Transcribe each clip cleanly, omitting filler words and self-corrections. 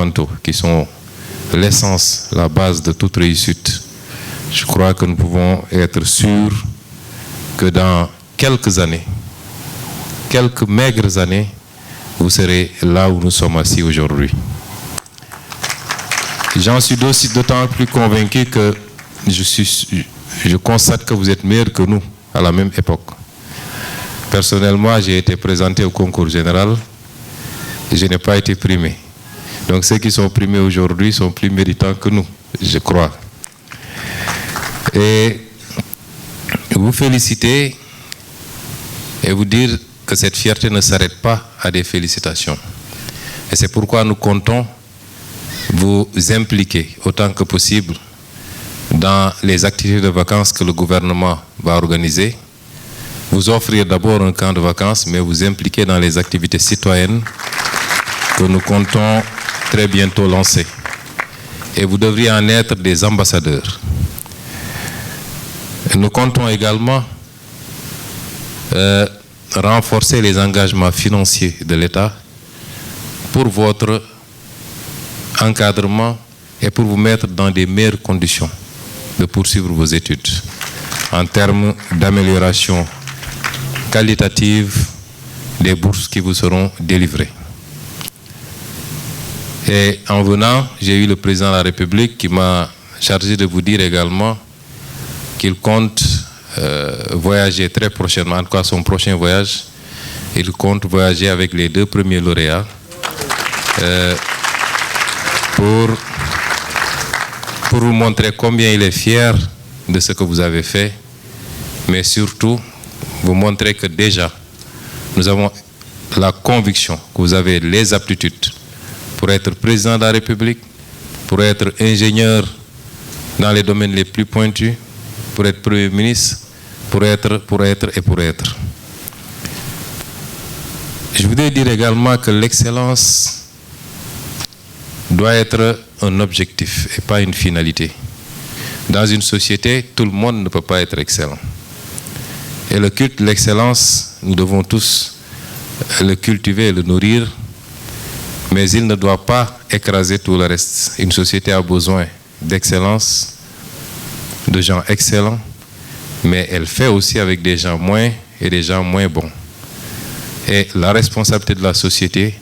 fondamentaux qui sont l'essence, la base de toute réussite, je crois que nous pouvons être sûrs que dans quelques années, quelques maigres années, vous serez là où nous sommes assis aujourd'hui. J'en suis d'autant plus convaincu que je constate que vous êtes meilleurs que nous à la même époque. Personnellement, j'ai été présenté au concours général et je n'ai pas été primé. Donc ceux qui sont primés aujourd'hui sont plus méritants que nous, je crois. Et vous féliciter et vous dire que cette fierté ne s'arrête pas à des félicitations. Et c'est pourquoi nous comptons vous impliquer autant que possible dans les activités de vacances que le gouvernement va organiser. Vous offrir d'abord un camp de vacances, mais vous impliquer dans les activités citoyennes que nous comptons très bientôt lancer. Et vous devriez en être des ambassadeurs. Et nous comptons également renforcer les engagements financiers de l'État pour votre encadrement et pour vous mettre dans des meilleures conditions de poursuivre vos études en termes d'amélioration qualitative des bourses qui vous seront délivrées. Et en venant, j'ai eu le président de la République qui m'a chargé de vous dire également qu'il compte voyager très prochainement, en tout cas son prochain voyage, il compte voyager avec les 2 premiers lauréats pour vous montrer combien il est fier de ce que vous avez fait, mais surtout vous montrer que déjà nous avons la conviction que vous avez les aptitudes pour être président de la République, pour être ingénieur dans les domaines les plus pointus, pour être Premier ministre, pour être. Je voudrais dire également que l'excellence doit être un objectif et pas une finalité. Dans une société, tout le monde ne peut pas être excellent. Et le culte de l'excellence, nous devons tous le cultiver et le nourrir, mais il ne doit pas écraser tout le reste. Une société a besoin d'excellence, de gens excellents, mais elle fait aussi avec des gens moins et des gens moins bons. Et la responsabilité de la société,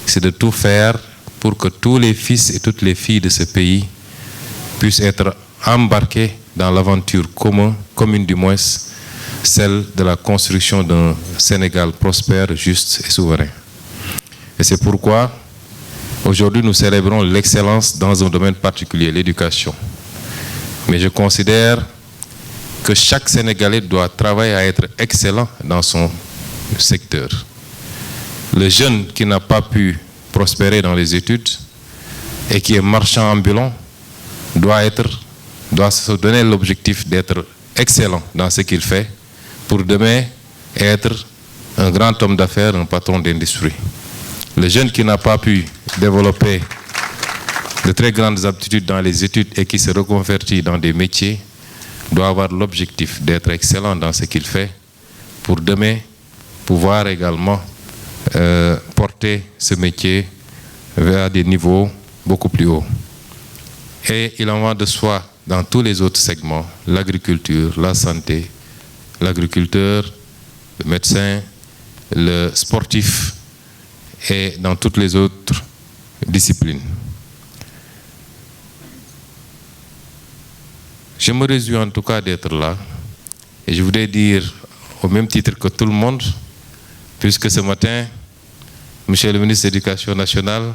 c'est de tout faire pour que tous les fils et toutes les filles de ce pays puissent être embarqués dans l'aventure commune du moins, celle de la construction d'un Sénégal prospère, juste et souverain. Et c'est pourquoi aujourd'hui nous célébrons l'excellence dans un domaine particulier, l'éducation. Mais je considère que chaque Sénégalais doit travailler à être excellent dans son secteur. Le jeune qui n'a pas pu prospérer dans les études et qui est marchand ambulant doit se donner l'objectif d'être excellent dans ce qu'il fait pour demain être un grand homme d'affaires, un patron d'industrie. Le jeune qui n'a pas pu développer de très grandes aptitudes dans les études et qui se reconvertit dans des métiers doit avoir l'objectif d'être excellent dans ce qu'il fait pour demain pouvoir également porter ce métier vers des niveaux beaucoup plus hauts. Et il en va de soi dans tous les autres segments, l'agriculture, la santé, l'agriculteur, le médecin, le sportif et dans toutes les autres disciplines. Je me réjouis en tout cas d'être là et je voudrais dire au même titre que tout le monde, puisque ce matin, Monsieur le ministre de l'Éducation nationale,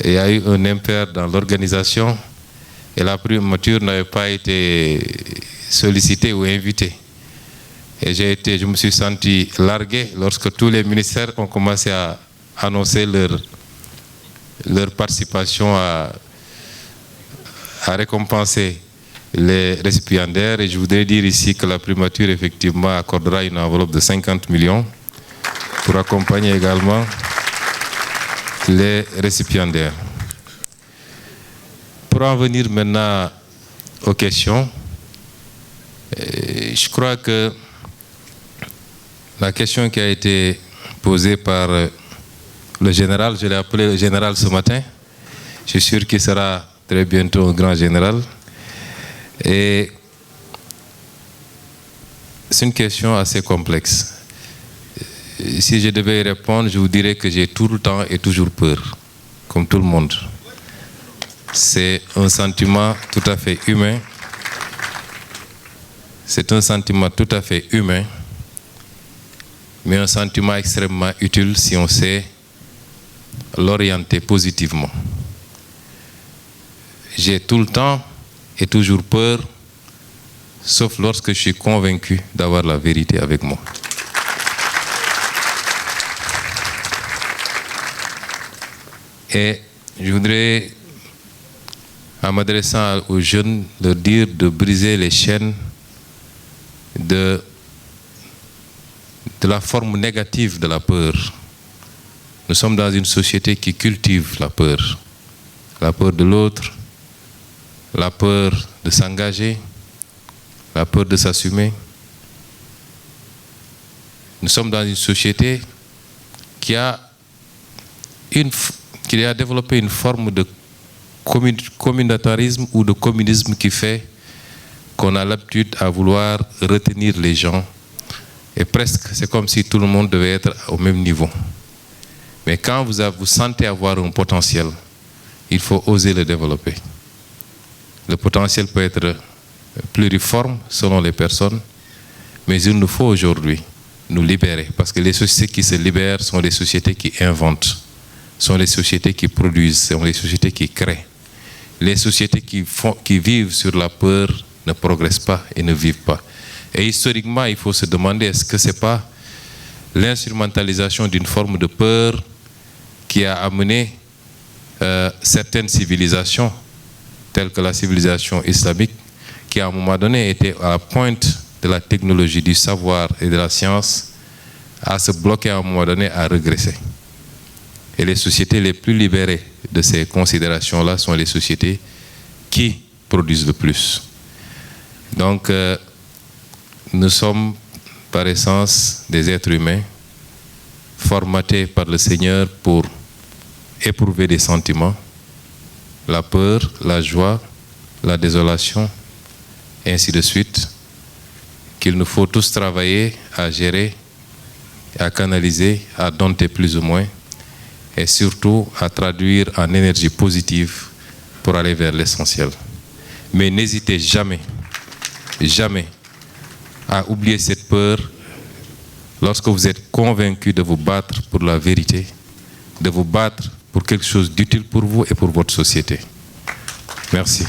il y a eu un impair dans l'organisation et la primature n'avait pas été sollicitée ou invitée. Et je me suis senti largué lorsque tous les ministères ont commencé à annoncer leur participation à récompenser les récipiendaires. Et je voudrais dire ici que la primature effectivement accordera une enveloppe de 50 millions pour accompagner également les récipiendaires. Pour en venir maintenant aux questions, je crois que la question qui a été posée par le général, je l'ai appelé le général ce matin, Je suis sûr qu'il sera très bientôt un grand général. Et c'est une question assez complexe. Si je devais y répondre, je vous dirais que j'ai tout le temps et toujours peur, comme tout le monde. C'est un sentiment tout à fait humain. C'est un sentiment tout à fait humain, mais un sentiment extrêmement utile si on sait l'orienter positivement. J'ai tout le temps et toujours peur, sauf lorsque je suis convaincu d'avoir la vérité avec moi. Et je voudrais, en m'adressant aux jeunes, leur dire de briser les chaînes de la forme négative de la peur. Nous sommes dans une société qui cultive la peur de l'autre, la peur de s'engager, la peur de s'assumer. Nous sommes dans une société qui a développé une forme de communautarisme ou de communisme qui fait qu'on a l'habitude à vouloir retenir les gens. Et presque, c'est comme si tout le monde devait être au même niveau. Mais quand vous sentez avoir un potentiel, il faut oser le développer. Le potentiel peut être pluriforme selon les personnes, mais il nous faut aujourd'hui nous libérer. Parce que les sociétés qui se libèrent sont les sociétés qui inventent, sont les sociétés qui produisent, sont les sociétés qui créent. Les sociétés qui vivent sur la peur ne progressent pas et ne vivent pas. Et historiquement, il faut se demander, est-ce que ce n'est pas l'instrumentalisation d'une forme de peur qui a amené certaines civilisations, telles que la civilisation islamique, qui à un moment donné était à la pointe de la technologie, du savoir et de la science, à se bloquer à un moment donné, à régresser. Et les sociétés les plus libérées de ces considérations-là sont les sociétés qui produisent le plus. Donc, nous sommes par essence des êtres humains formatés par le Seigneur pour éprouver des sentiments, la peur, la joie, la désolation, et ainsi de suite, qu'il nous faut tous travailler à gérer, à canaliser, à dompter plus ou moins, et surtout à traduire en énergie positive pour aller vers l'essentiel. Mais n'hésitez jamais, jamais à oublier cette peur lorsque vous êtes convaincu de vous battre pour la vérité, de vous battre pour quelque chose d'utile pour vous et pour votre société. Merci.